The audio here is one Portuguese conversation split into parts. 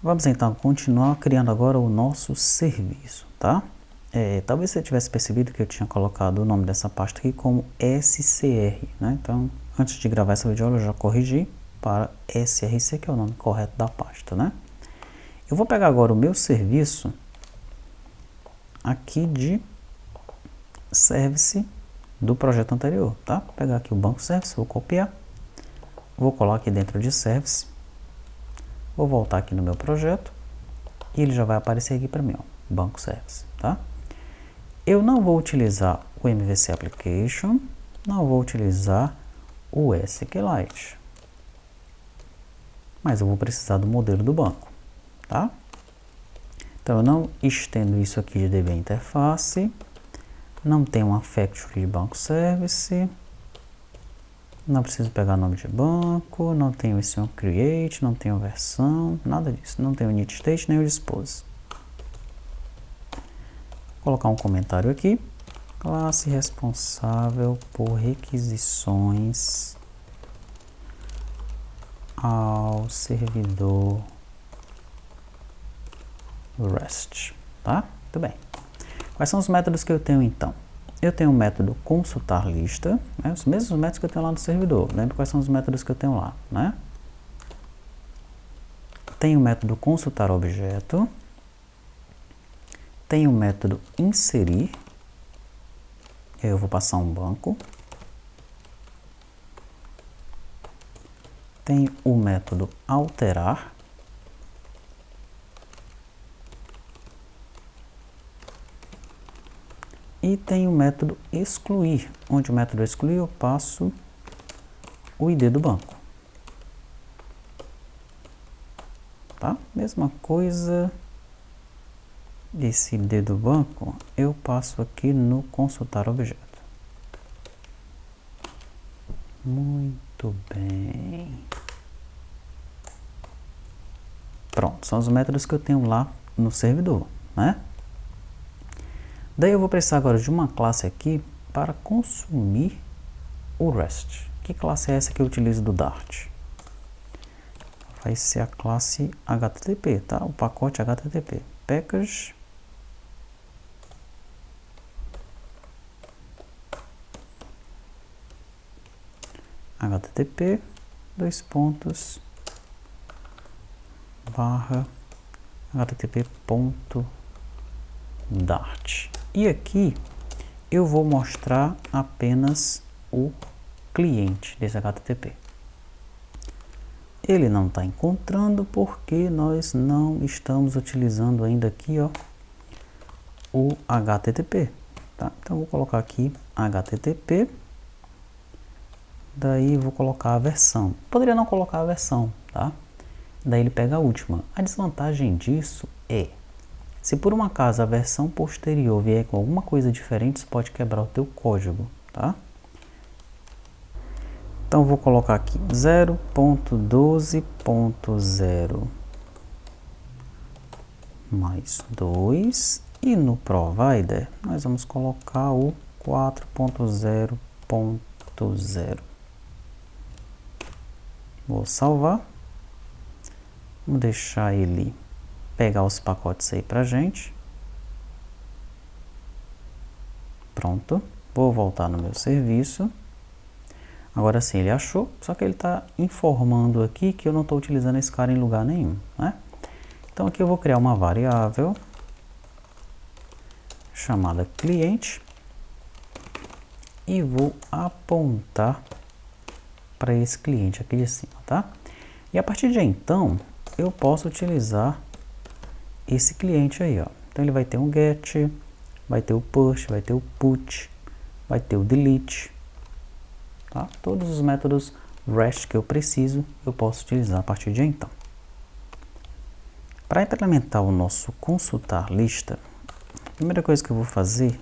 Vamos então continuar criando agora o nosso serviço, tá? Talvez você tivesse percebido que eu tinha colocado o nome dessa pasta aqui como SCR, né? Então, antes de gravar essa videoaula, eu já corrigi para SRC, que é o nome correto da pasta, né? Eu vou pegar agora o meu serviço aqui de service do projeto anterior, tá? Vou pegar aqui o banco service, vou copiar, vou colar aqui dentro de service, vou voltar aqui no meu projeto e ele já vai aparecer aqui para mim, ó, banco service, tá? Eu não vou utilizar o MVC Application, não vou utilizar o SQLite, mas eu vou precisar do modelo do banco, tá? Então eu não estendo isso aqui de DB interface, não tem uma factory de banco service, não preciso pegar nome de banco, não tenho esse create, não tenho versão, nada disso, não tenho init state nem o dispose. Vou colocar um comentário aqui, classe responsável por requisições ao servidor REST, tá? Muito bem. Quais são os métodos que eu tenho então? Eu tenho o método consultar lista, né? Os mesmos métodos que eu tenho lá no servidor. Lembra quais são os métodos que eu tenho lá, né? Tem o método consultar objeto. Tem o método inserir. Eu vou passar um banco. Tem o método alterar. E tem o método excluir, onde o método excluir eu passo o ID do banco. Tá? Mesma coisa, esse ID do banco eu passo aqui no consultar objeto. Muito bem. Pronto, são os métodos que eu tenho lá no servidor, né? Daí eu vou precisar agora de uma classe aqui para consumir o REST. Que classe é essa que eu utilizo do Dart? Vai ser a classe HTTP, tá? O pacote HTTP. Package HTTP, // http.dart. E aqui eu vou mostrar apenas o cliente desse HTTP. Ele não está encontrando porque nós não estamos utilizando ainda aqui, ó, o HTTP, tá? Então vou colocar aqui HTTP, daí vou colocar a versão. Poderia não colocar a versão, tá? Daí ele pega a última. A desvantagem disso é, se por um acaso a versão posterior vier com alguma coisa diferente, isso pode quebrar o teu código, tá? Então vou colocar aqui 0.12.0 mais 2 e no provider nós vamos colocar o 4.0.0. Vou salvar. Vamos deixar ele pegar os pacotes aí pra gente. Pronto. Vou voltar no meu serviço. Agora sim, ele achou, só que ele está informando aqui que eu não estou utilizando esse cara em lugar nenhum, né? Então aqui eu vou criar uma variável chamada cliente e vou apontar para esse cliente aqui de cima, tá? E a partir de então, eu posso utilizar esse cliente aí, ó. Então ele vai ter um get, vai ter o push, vai ter o put, vai ter o delete, tá? Todos os métodos REST que eu preciso, eu posso utilizar a partir de então. Para implementar o nosso consultar lista, a primeira coisa que eu vou fazer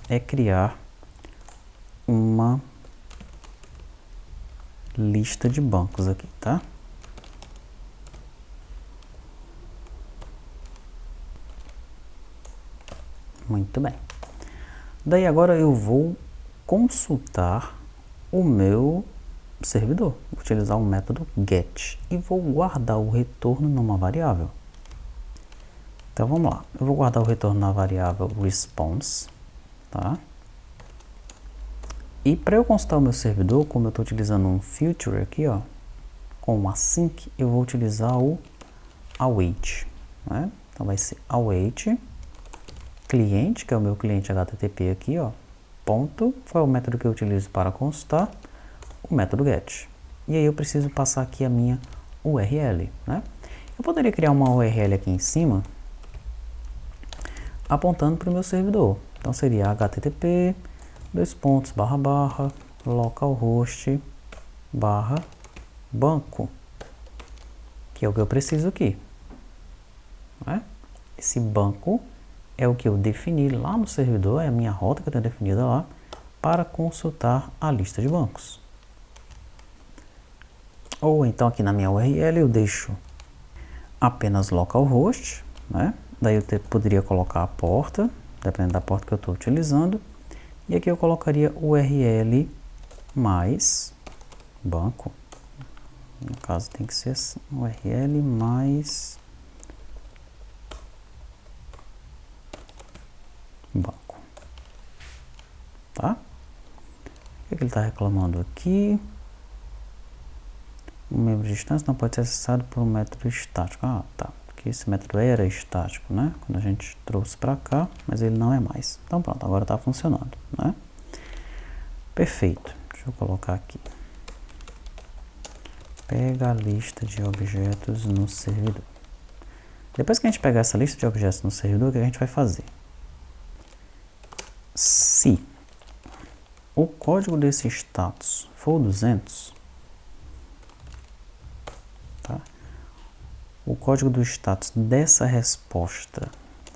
é criar uma lista de bancos aqui, tá? Muito bem. Daí agora eu vou consultar o meu servidor. Vou utilizar o método get e vou guardar o retorno numa variável. Então vamos lá, eu vou guardar o retorno na variável response, tá? E para eu consultar o meu servidor, como eu estou utilizando um future aqui, ó, com um async, eu vou utilizar o await, né? Então vai ser await cliente, que é o meu cliente HTTP aqui, ó, ponto, qual é o método que eu utilizo para consultar? O método get. E aí eu preciso passar aqui a minha URL, né? Eu poderia criar uma URL aqui em cima, apontando para o meu servidor. Então seria http localhost banco, que é o que eu preciso aqui, né? Esse banco é o que eu defini lá no servidor, é a minha rota que eu tenho definida lá para consultar a lista de bancos. Ou então aqui na minha URL eu deixo apenas localhost, né? Daí eu poderia colocar a porta, dependendo da porta que eu estou utilizando. E aqui eu colocaria URL mais banco. No caso tem que ser assim, URL mais banco. Tá? O que ele está reclamando aqui? Um membro de instância não pode ser acessado por um método estático. Ah, tá. Porque esse método era estático, né? Quando a gente trouxe para cá, mas ele não é mais. Então pronto, agora está funcionando, né? Perfeito. Deixa eu colocar aqui. Pega a lista de objetos no servidor. Depois que a gente pegar essa lista de objetos no servidor, o que a gente vai fazer? Se o código desse status for 200, tá? O código do status dessa resposta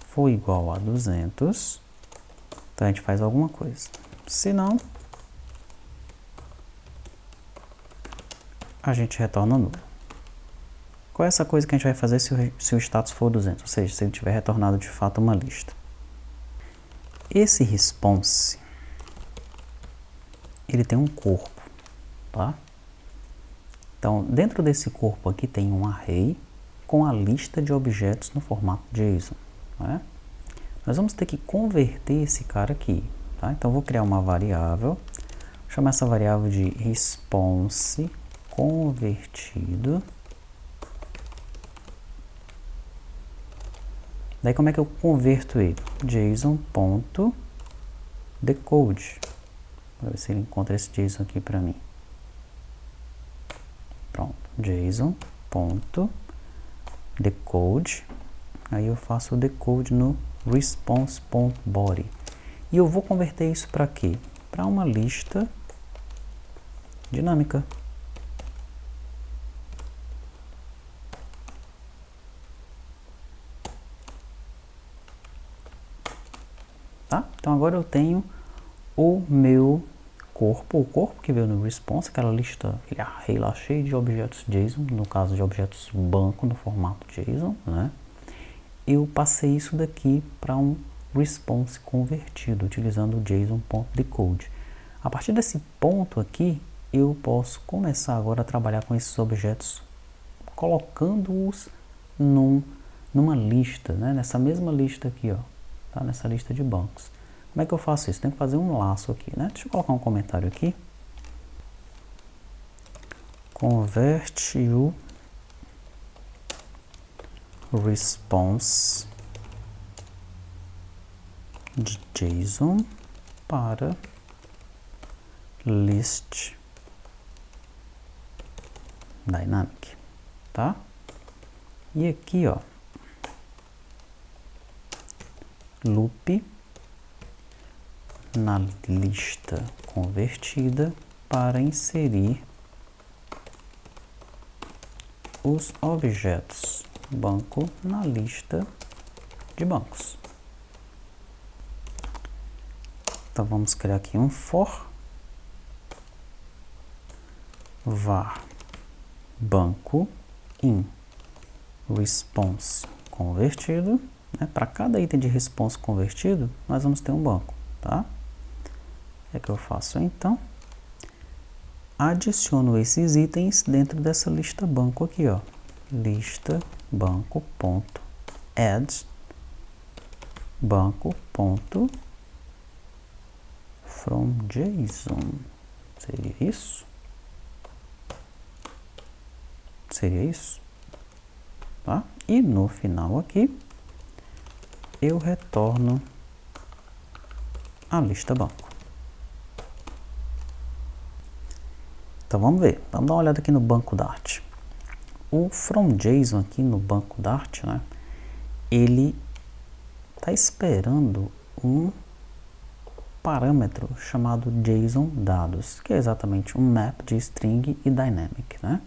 for igual a 200, então a gente faz alguma coisa. Se não, a gente retorna nulo. Qual é essa coisa que a gente vai fazer se o status for 200? Ou seja, se ele tiver retornado de fato uma lista. Esse response, ele tem um corpo, tá? Então, dentro desse corpo aqui tem um array com a lista de objetos no formato JSON, né? Nós vamos ter que converter esse cara aqui, tá? Então, eu vou criar uma variável, vou chamar essa variável de response convertido. Daí como é que eu converto ele? JSON.decode. Para ver se ele encontra esse JSON aqui para mim. Pronto, JSON.decode. Aí eu faço o decode no response.body. E eu vou converter isso para quê? Para uma lista dinâmica. Tá? Então agora eu tenho o meu corpo, o corpo que veio no response, aquela lista, aquele array lá cheio de objetos JSON, no caso de objetos banco no formato JSON, né? Eu passei isso daqui para um response convertido, utilizando o JSON.decode. A partir desse ponto aqui, eu posso começar agora a trabalhar com esses objetos, colocando-os numa lista, né? Nessa mesma lista aqui, ó, tá? Nessa lista de bancos. Como é que eu faço isso? Tenho que fazer um laço aqui, né? Deixa eu colocar um comentário aqui. Converte o response de JSON para list dynamic, tá? E aqui, ó, loop na lista convertida para inserir os objetos banco na lista de bancos. Então vamos criar aqui um for var banco in response convertido, né? Para cada item de response convertido, nós vamos ter um banco, tá? O que é que eu faço então? adiciono esses itens dentro dessa lista banco aqui, ó. Lista banco.add banco.fromJSON. Seria isso? Seria isso? Tá? E no final aqui, eu retorno a lista banco. Então vamos ver, vamos dar uma olhada aqui no banco Dart. O fromJSON aqui no banco Dart, né, ele está esperando um parâmetro chamado JSON dados, que é exatamente um map de string e dynamic, né?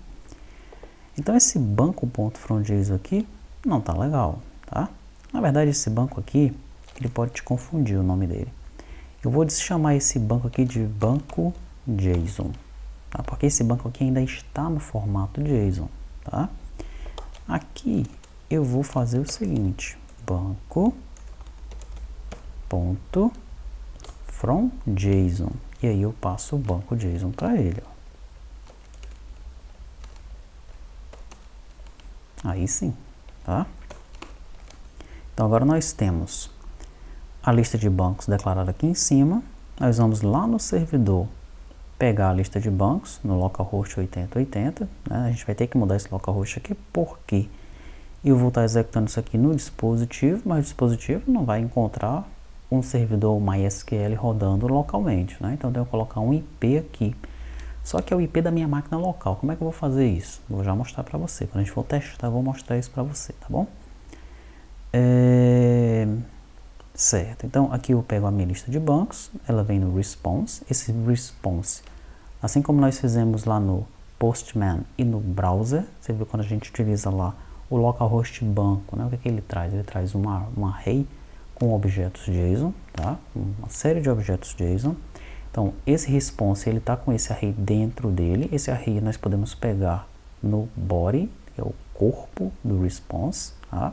Então esse banco.fromJSON aqui não tá legal, tá? Na verdade esse banco aqui, ele pode te confundir o nome dele. Eu vou chamar esse banco aqui de banco JSON, tá? Porque esse banco aqui ainda está no formato JSON, tá? Aqui eu vou fazer o seguinte, banco.fromJSON, e aí eu passo o banco JSON para ele, ó. Aí sim, tá? Então agora nós temos a lista de bancos declarada aqui em cima. Nós vamos lá no servidor pegar a lista de bancos no localhost 8080, né? A gente vai ter que mudar esse localhost aqui porque eu vou estar executando isso aqui no dispositivo, mas o dispositivo não vai encontrar um servidor MySQL rodando localmente, né? Então eu tenho que colocar um IP aqui. Só que é o IP da minha máquina local. Como é que eu vou fazer isso? Vou já mostrar para você. Quando a gente for testar, eu vou mostrar isso para você, tá bom? Certo. Então, aqui eu pego a minha lista de bancos. Ela vem no response. Esse response, assim como nós fizemos lá no Postman e no browser, você viu quando a gente utiliza lá o localhost banco, né? O que é que ele traz? Ele traz um array com objetos JSON, tá? Uma série de objetos JSON. Então, esse response, ele está com esse array dentro dele. Esse array nós podemos pegar no body, que é o corpo do response, tá?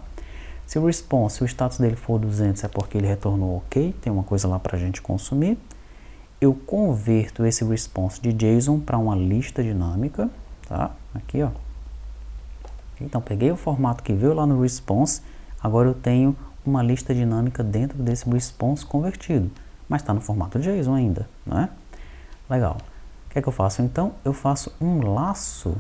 Se o response, o status dele for 200, é porque ele retornou ok, tem uma coisa lá para a gente consumir. Eu converto esse response de JSON para uma lista dinâmica, tá? Aqui, ó. Então, peguei o formato que veio lá no response, agora eu tenho uma lista dinâmica dentro desse response convertido. Mas está no formato JSON ainda, não é? Legal. O que é que eu faço então? Eu faço um laço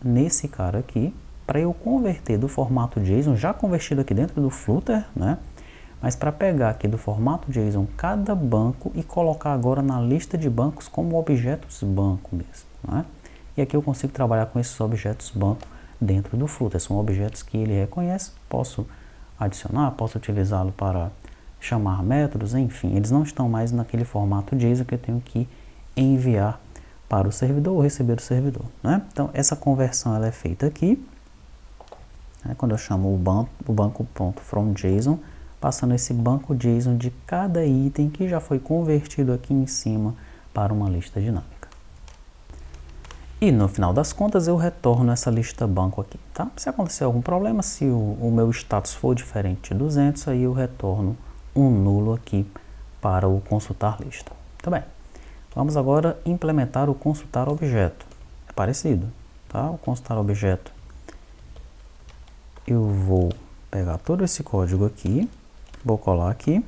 nesse cara aqui para eu converter do formato JSON, já convertido aqui dentro do Flutter, né? Mas para pegar aqui do formato JSON cada banco e colocar agora na lista de bancos como objetos banco mesmo, né? E aqui eu consigo trabalhar com esses objetos banco dentro do Flutter. São objetos que ele reconhece, posso adicionar, posso utilizá-lo para chamar métodos, enfim, eles não estão mais naquele formato JSON que eu tenho que enviar para o servidor ou receber do servidor, né? Então, essa conversão ela é feita aqui, né? Quando eu chamo o banco.fromJSON, passando esse banco JSON de cada item que já foi convertido aqui em cima para uma lista dinâmica. E no final das contas eu retorno essa lista banco aqui, tá? Se acontecer algum problema, se o meu status for diferente de 200, aí eu retorno um nulo aqui para o consultar lista. Muito bem. Vamos agora implementar o consultar objeto. É parecido, tá? O consultar objeto. Eu vou pegar todo esse código aqui, vou colar aqui,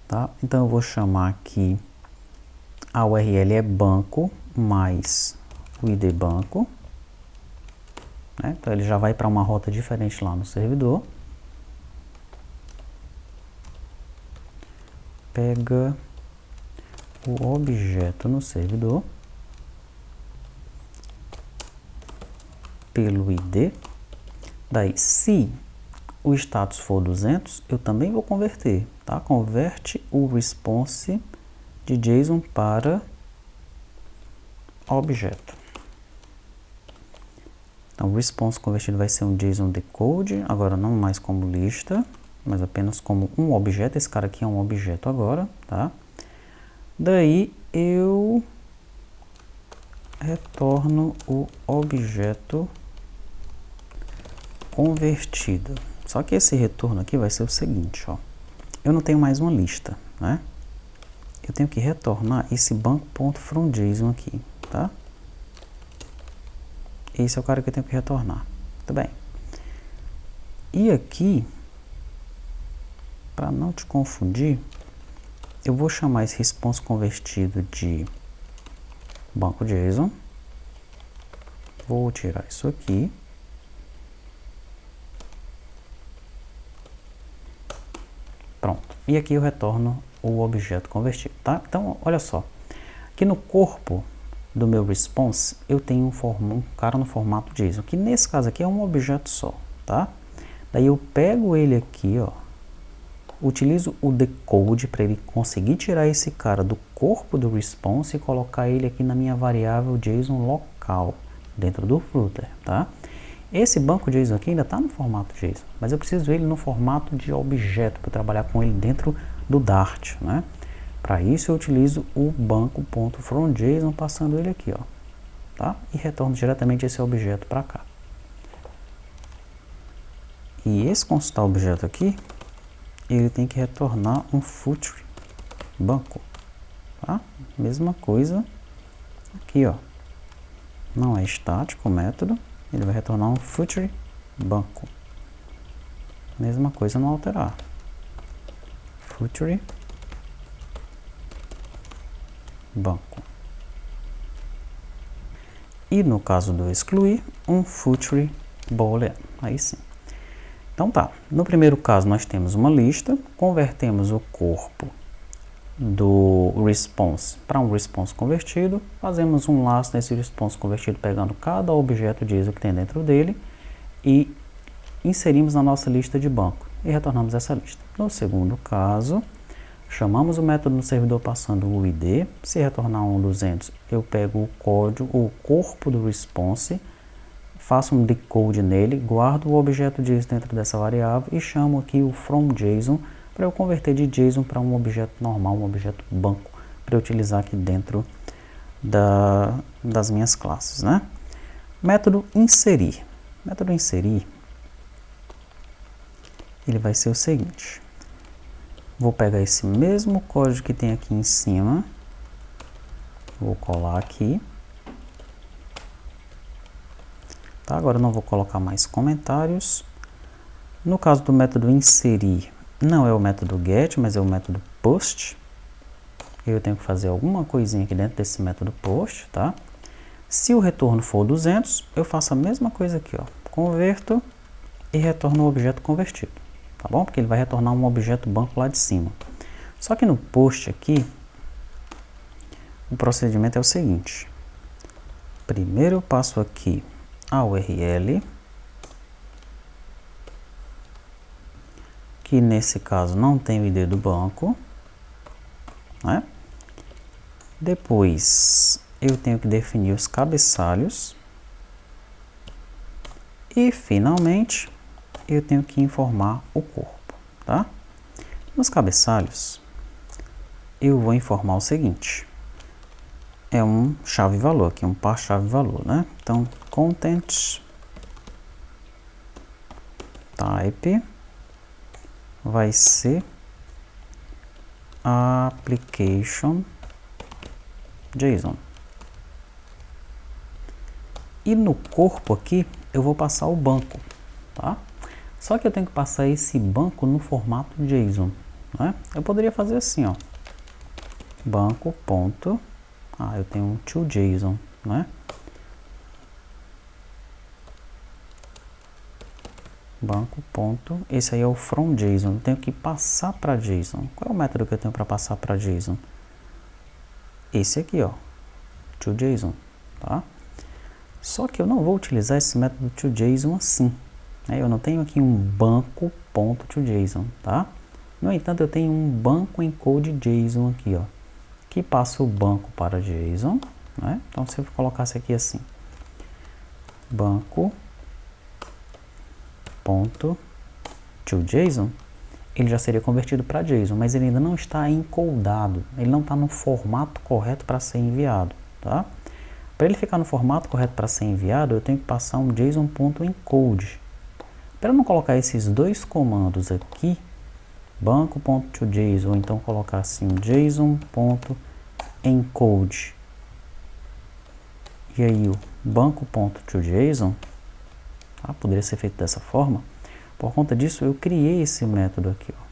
tá? Então eu vou chamar aqui a URL é banco mais o ID banco, né? Então ele já vai para uma rota diferente lá no servidor. Pega o objeto no servidor pelo ID. Daí, se o status for 200, eu também vou converter, tá? Converte o response de JSON para objeto. Então, o response convertido vai ser um JSON decode, agora não mais como lista, mas apenas como um objeto. Esse cara aqui é um objeto agora, tá? Daí eu retorno o objeto convertido. Só que esse retorno aqui vai ser o seguinte, ó. Eu não tenho mais uma lista, né? eu tenho que retornar esse banco.fromJSON aqui, tá? Esse é o cara que eu tenho que retornar. Tudo bem. E aqui, para não te confundir, eu vou chamar esse response convertido de banco JSON. Vou tirar isso aqui. Pronto. E aqui eu retorno o objeto convertido, tá? Então, olha só. Aqui no corpo do meu response, eu tenho um cara no formato JSON, que nesse caso aqui é um objeto só, tá? Daí eu pego ele aqui, ó, utilizo o decode para ele conseguir tirar esse cara do corpo do response e colocar ele aqui na minha variável JSON local, dentro do Flutter, tá? Esse banco JSON aqui ainda está no formato JSON, mas eu preciso ele no formato de objeto para trabalhar com ele dentro do Dart, né? Para isso eu utilizo o banco.fromJSON passando ele aqui, ó, tá? E retorno diretamente esse objeto para cá. E esse consultar objeto aqui, ele tem que retornar um footer banco, tá? Mesma coisa aqui, ó. Não é estático o método, ele vai retornar um footer banco. Mesma coisa no alterar. Footer banco. E no caso do excluir, um footer boolean. Aí sim. Então tá, no primeiro caso nós temos uma lista, convertemos o corpo do response para um response convertido, fazemos um laço nesse response convertido pegando cada objeto JSON que tem dentro dele e inserimos na nossa lista de banco e retornamos essa lista. No segundo caso, chamamos o método no servidor passando o ID, se retornar um 200, eu pego o código, o corpo do response, faço um decode nele, guardo o objeto JSON dentro dessa variável e chamo aqui o fromJSON para eu converter de JSON para um objeto normal, um objeto banco, para eu utilizar aqui dentro das minhas classes, né? Método inserir. Método inserir, ele vai ser o seguinte. Vou pegar esse mesmo código que tem aqui em cima, vou colar aqui. Tá, agora eu não vou colocar mais comentários. No caso do método inserir, não é o método get, mas é o método post. Eu tenho que fazer alguma coisinha aqui dentro desse método post, tá? Se o retorno for 200, eu faço a mesma coisa aqui, ó. Converto e retorno o objeto convertido, tá bom? Porque ele vai retornar um objeto banco lá de cima. Só que no post aqui, o procedimento é o seguinte. Primeiro eu passo aqui a URL, que nesse caso não tem o ID do banco, né? Depois eu tenho que definir os cabeçalhos e finalmente eu tenho que informar o corpo, tá? Nos cabeçalhos eu vou informar o seguinte, é um chave valor, aqui um par chave valor, né? Então content type vai ser application JSON. E no corpo aqui eu vou passar o banco, tá? Só que eu tenho que passar esse banco no formato JSON, né? Eu poderia fazer assim, ó, banco ponto, eu tenho um toJSON, né? Banco ponto, esse aí é o fromJSON, eu tenho que passar para JSON. Qual é o método que eu tenho para passar para JSON? Esse aqui, ó, toJSON, tá? Só que eu não vou utilizar esse método toJSON assim, né? Eu não tenho aqui um banco.toJSON, tá? No entanto, eu tenho um banco encode JSON aqui, ó, que passa o banco para JSON, né? Então, se eu colocasse aqui assim, banco.toJSON, ele já seria convertido para JSON, mas ele ainda não está encodado, ele não está no formato correto para ser enviado, tá? Para ele ficar no formato correto para ser enviado, eu tenho que passar um JSON.encode. Para não colocar esses dois comandos aqui, banco.toJSON, ou então colocar assim JSON.encode, e aí o banco.toJSON, tá? Poderia ser feito dessa forma. Por conta disso, eu criei esse método aqui, ó,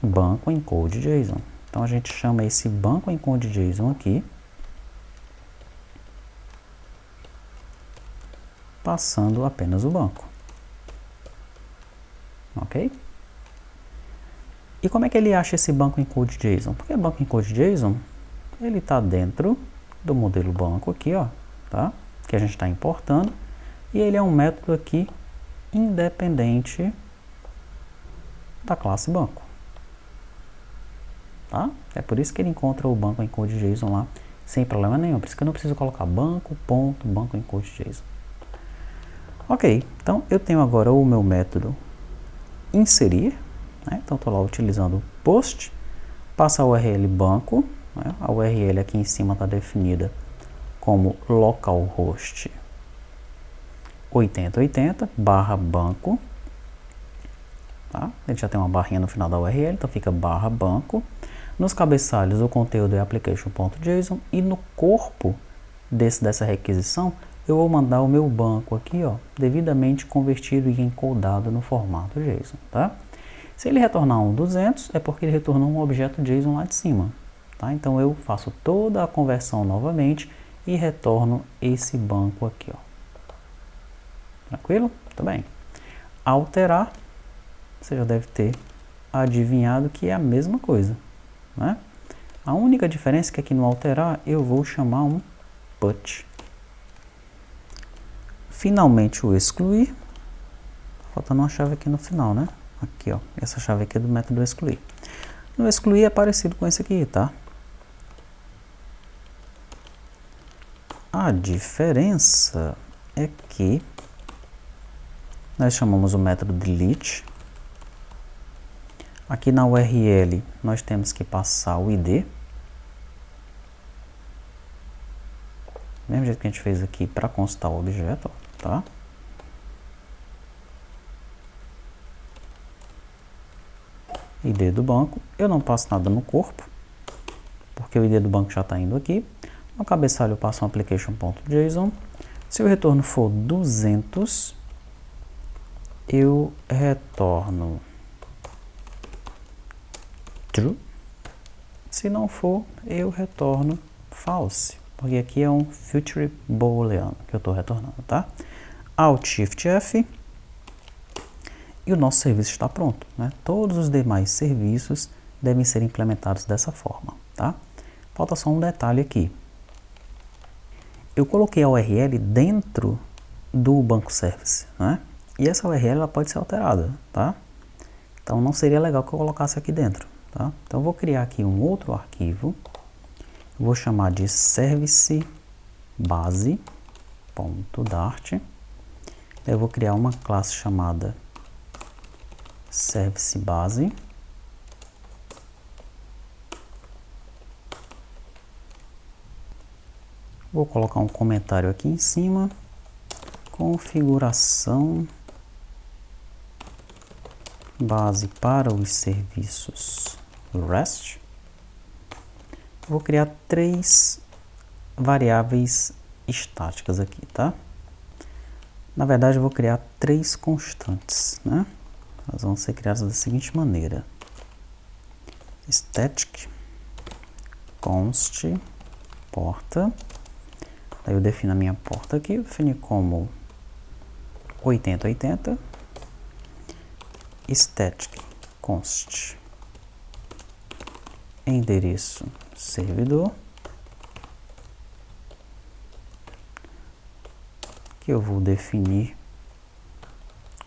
banco encode JSON. Então a gente chama esse banco encode JSON aqui, passando apenas o banco, ok? E como é que ele acha esse banco encode JSON? Porque banco encode JSON, ele está dentro do modelo banco aqui, ó, tá? Que a gente está importando, e ele é um método aqui independente da classe banco, tá? É por isso que ele encontra o banco encode JSON lá sem problema nenhum. Por isso que eu não preciso colocar banco encode JSON. Ok, então eu tenho agora o meu método inserir, né? Então estou lá utilizando o post, passa a URL banco, né? A URL aqui em cima está definida como localhost 8080 /banco, tá? Ele já tem uma barrinha no final da URL, então fica /banco. Nos cabeçalhos o conteúdo é application.json, e no corpo dessa requisição eu vou mandar o meu banco aqui, ó, devidamente convertido e encodado no formato JSON, tá? Se ele retornar um 200, é porque ele retornou um objeto JSON lá de cima, tá? Então eu faço toda a conversão novamente e retorno esse banco aqui, ó. Tranquilo? Tá bem. Alterar, você já deve ter adivinhado que é a mesma coisa, né? A única diferença é que aqui no alterar eu vou chamar um put. Finalmente o excluir, faltando uma chave aqui no final, né? Aqui, ó, essa chave aqui é do método excluir. No excluir é parecido com esse aqui, tá? A diferença é que nós chamamos o método delete. Aqui na URL nós temos que passar o ID, mesmo jeito que a gente fez aqui para constar o objeto, tá? ID do banco, eu não passo nada no corpo, porque o ID do banco já está indo aqui. No cabeçalho eu passo um application.json. Se o retorno for 200, eu retorno true. Se não for, eu retorno false, porque aqui é um future booleano que eu estou retornando, tá? Alt Shift F, e o nosso serviço está pronto, né? Todos os demais serviços devem ser implementados dessa forma, tá? Falta só um detalhe aqui. Eu coloquei a URL dentro do banco service, né? E essa URL ela pode ser alterada, tá? Então não seria legal que eu colocasse aqui dentro, tá? Então eu vou criar aqui um outro arquivo, vou chamar de service base.dart. Eu vou criar uma classe chamada service base. Vou colocar um comentário aqui em cima. Configuração base para os serviços REST. Vou criar 3 variáveis estáticas aqui, tá? Na verdade, eu vou criar 3 constantes, né? Elas vão ser criadas da seguinte maneira: static const porta. Daí eu defino a minha porta aqui, eu defini como 8080, static const endereço servidor, que eu vou definir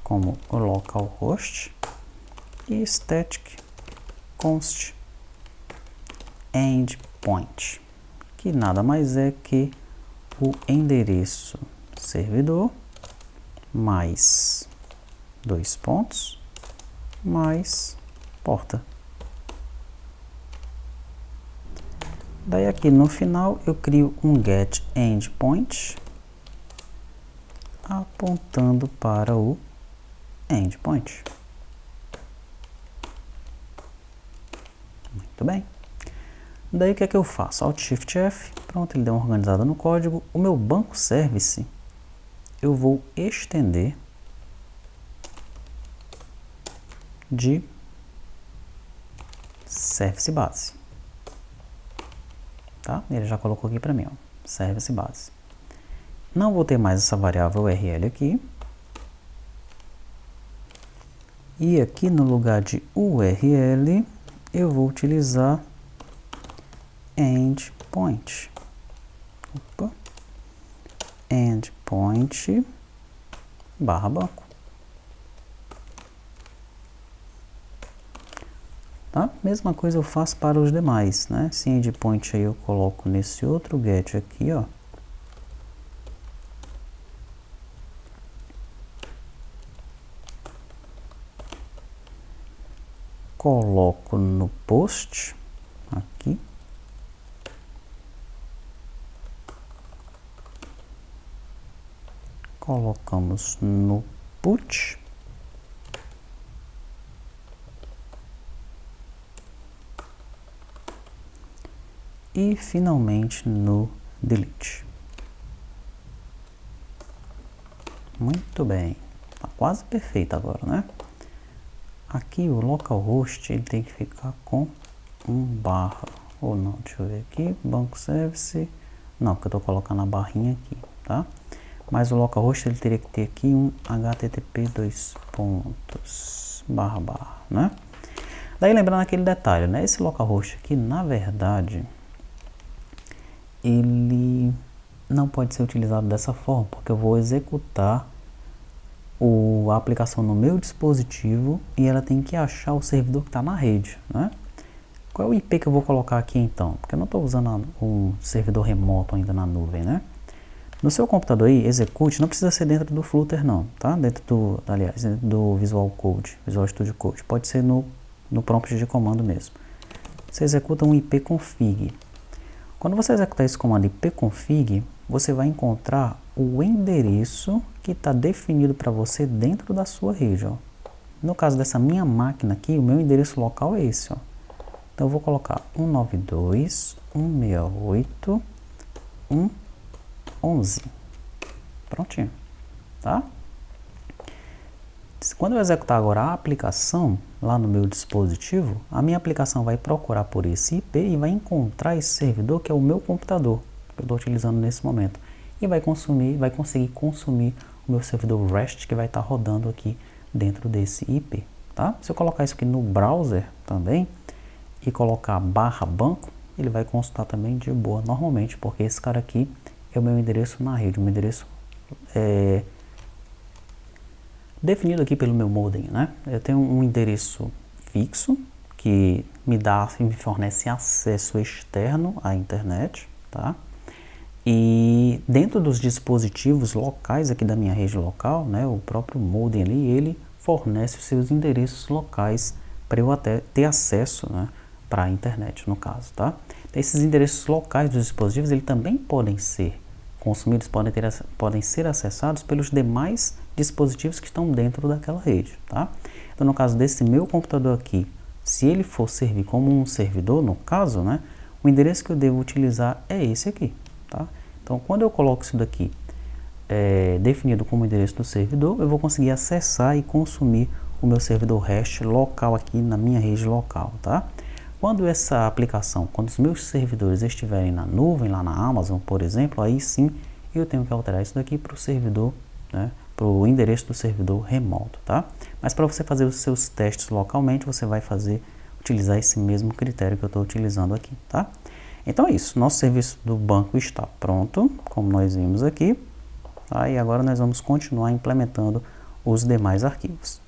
como o localhost, e static const endpoint, que nada mais é que o endereço servidor mais 2 pontos mais porta. Daí aqui no final eu crio um get endpoint apontando para o endpoint. Muito bem. Daí o que é que eu faço? Alt Shift F, pronto, ele deu uma organizada no código. O meu banco service, eu vou estender de service base. Tá? Ele já colocou aqui para mim, ó, service base. Não vou ter mais essa variável URL aqui. E aqui no lugar de URL, eu vou utilizar endpoint. Opa. Endpoint barra banco. Tá? Mesma coisa eu faço para os demais, né? Esse endpoint aí eu coloco nesse outro get aqui, ó. Coloco no post aqui. Colocamos no put. E finalmente no delete. Muito bem. Tá quase perfeito agora, né? Aqui o localhost ele tem que ficar com um barra. Ou não, deixa eu ver aqui. Banco service. Não, porque eu estou colocando a barrinha aqui, tá? Mas o localhost ele teria que ter aqui um http barra barra, né? Daí lembrando aquele detalhe, né? Esse localhost aqui, na verdade, ele não pode ser utilizado dessa forma, porque eu vou executar a aplicação no meu dispositivo e ela tem que achar o servidor que está na rede, né? Qual é o IP que eu vou colocar aqui então? Porque eu não estou usando um servidor remoto ainda na nuvem, né? No seu computador aí, execute, não precisa ser dentro do Flutter não, tá? Dentro do Visual Code, Visual Studio Code. Pode ser no prompt de comando mesmo. Você executa um ipconfig. Quando você executar esse comando ipconfig, você vai encontrar o endereço que está definido para você dentro da sua rede, ó. No caso dessa minha máquina aqui, o meu endereço local é esse, ó. Então eu vou colocar 192.168.1.11. Prontinho, tá? Quando eu executar agora a aplicação lá no meu dispositivo, a minha aplicação vai procurar por esse IP e vai encontrar esse servidor que é o meu computador que eu estou utilizando nesse momento e vai conseguir consumir o meu servidor REST que vai estar rodando aqui dentro desse IP, tá? Se eu colocar isso aqui no browser também e colocar barra banco, ele vai consultar também de boa normalmente, porque esse cara aqui é o meu endereço na rede, o meu endereço definido aqui pelo meu modem, né? Eu tenho um endereço fixo que me fornece acesso externo à internet, tá? E dentro dos dispositivos locais aqui da minha rede local, né, o próprio modem ali, ele fornece os seus endereços locais para eu até ter acesso, né, para a internet, no caso, tá? Então, esses endereços locais dos dispositivos, eles também podem ser consumidos, podem ser acessados pelos demais dispositivos que estão dentro daquela rede, tá? Então, no caso desse meu computador aqui, se ele for servir como um servidor, no caso, né, o endereço que eu devo utilizar é esse aqui, tá? Então, quando eu coloco isso daqui definido como endereço do servidor, eu vou conseguir acessar e consumir o meu servidor REST local aqui na minha rede local, tá? Quando essa aplicação, quando os meus servidores estiverem na nuvem, lá na Amazon, por exemplo, aí sim eu tenho que alterar isso daqui para o servidor, né, para o endereço do servidor remoto, tá? Mas para você fazer os seus testes localmente, você vai utilizar esse mesmo critério que eu estou utilizando aqui, tá? Então é isso, nosso serviço do banco está pronto, como nós vimos aqui, tá? E agora nós vamos continuar implementando os demais arquivos.